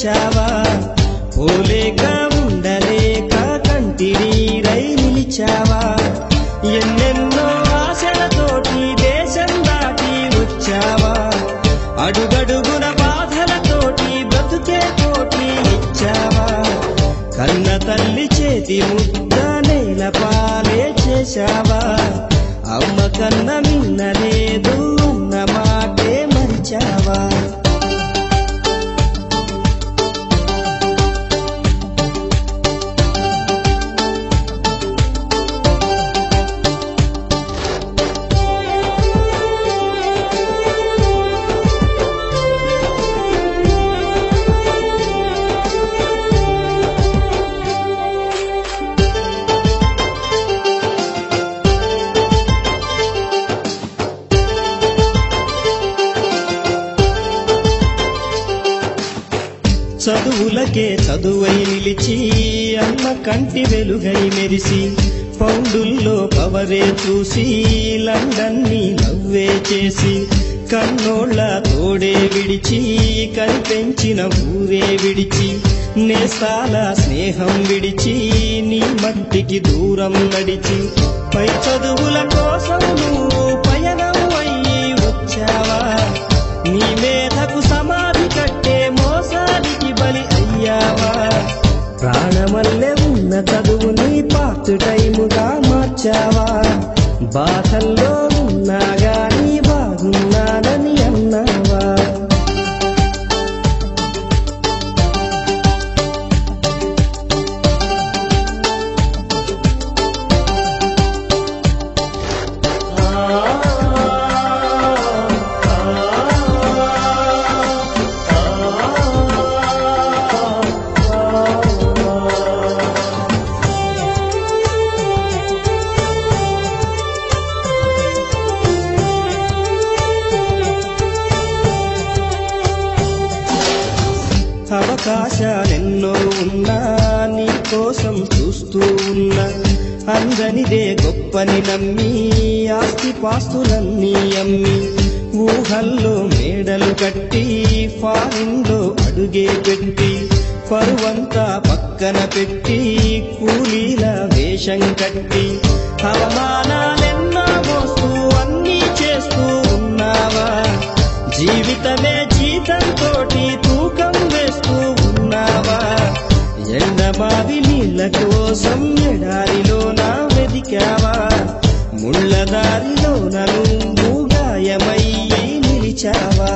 తెచ్చావా పోలేక ఉండలేక కంటి నీరై నిలిచావా ఎన్నెన్నో ఆశలతోటి దేశం దాటి వచ్చావా అడుగడుగున బాధలతోటి బ్రతుకే కోటి ఇచ్చావా కన్న తల్లి చేతి ముద్ద నేల పాలే చేశావా అమ్మ కన్న మిన్నలేదు అన్న మాటే మరిచావా చదువులకే చదువై నిలిచి అమ్మ కంటి వెలుగై మెరిసి పౌండుల్లో పవరే చూసి లండన్ ని నవ్వే చేసి కన్నోళ్ళ తోడే విడిచి కనిపెంచిన ఊరే విడిచి నేస్తాల స్నేహం విడిచి నీ మట్టికి దూరం నడిచి పై చదువుల కోసం నువ్వు పయనం అయ్యి వచ్చావా నీ మేధకు సమాధి కట్టే మోసానికి బలి అయ్యావా ప్రాణమల్లె ఉన్న చదువుని పార్ట్ టైముగా మార్చావా బాధల్లో ఉన్నా గాని బాగున్నానని అన్నావా అవకాశాలెన్నో ఉన్నా నీ కోసం చూస్తూ ఉన్నా అందనిదే గొప్పని నమ్మి ఆస్తి పాస్తులన్నీ అమ్మి ఊహల్లో మేడలు కట్టి ఫారిన్లో అడుగే పెట్టి పరువంతా పక్కన పెట్టి కూలీల వేషం కట్టి అవమానాలెన్నో మోస్తూ అన్నీ చేస్తూ ఉన్నావా జీవితమే జీతంతోటి తూకం వేస్తూ ఉన్నావా ఎండమావి నీళ్ళ కోసం ఎడారిలోన వెదికావా ముళ్ళదారిలోన నువ్వు గాయమయ్యి నిలిచావా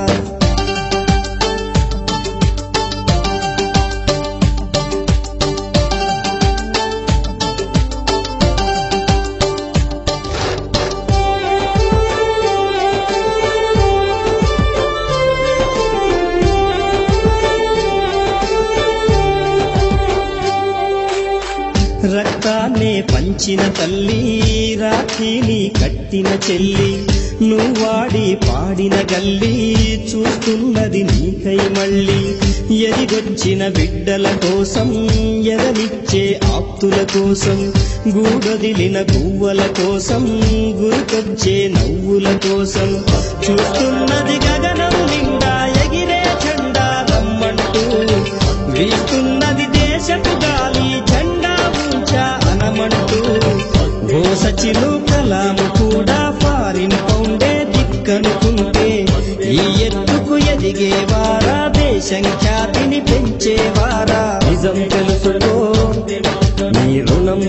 రక్తాన్నే పంచిన తల్లి రాఖీని కట్టిన చెల్లి నువ్వాడి పాడిన గల్లి చూస్తున్నది నీకై మళ్ళీ ఎదిగొచ్చిన బిడ్డల కోసం ఎదనిచ్చే ఆప్తుల కోసం గూడొదిలిన గువ్వల కోసం గురికొచ్చే నవ్వుల కోసం చూస్తున్నది గగనం నిండా ఎగిరే జెండా రమ్మంటూ వీస్తున్నది దేశపు గాలి జెండా ఉంచా అనమంటూ ఓ సచిను కలాము కూడా ఫారిన్ పౌండే దిక్కనుకుంటే ఈ ఎత్తుకు ఎదిగేవారా దేశం ఖ్యాతిని పెంచేవారా నిజం తెలుసుకో నీ రుణం